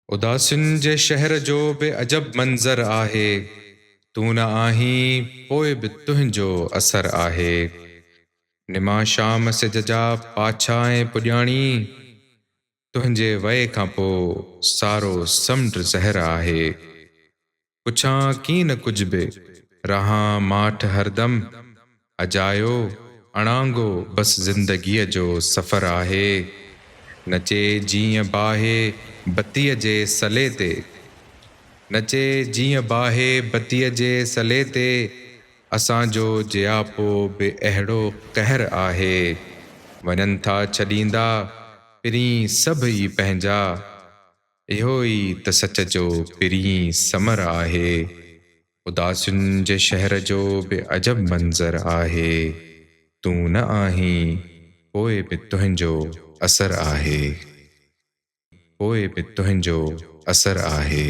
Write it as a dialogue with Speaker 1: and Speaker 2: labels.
Speaker 1: उदासियुनि जे शहर जो बि अजब मंज़र आहे। तूं न आहीं पोइ बि तुंहिंजो असर आहे। निमा शाम सिज जा पाछा ऐं पुॼाणी, तुंहिंजे वए खां पोइ सारो समुंड ज़हर आहे। पुछां कीन न कुझ बि रहां माठ हरदम, अजायो अणांगो बस ज़िंदगीअ जो सफ़र आहे। नचे जीअं बाहि बत्तीअ जे सले ते, नचे जीअं बाहि बत्तीअ जे सले ते, असांजो जियापो बि अहिड़ो कहर आहे। वञनि था छॾींदा पिरीं सभई पंहिंजा, इहो ई त सच जो पिरीं समर आहे। उदासियुनि जे शहर जो बि अजब मंज़र आहे। तूं न आहीं पोइ बि तुंहिंजो असर आहे। पोइ बि तुंहिंजो असर आहे।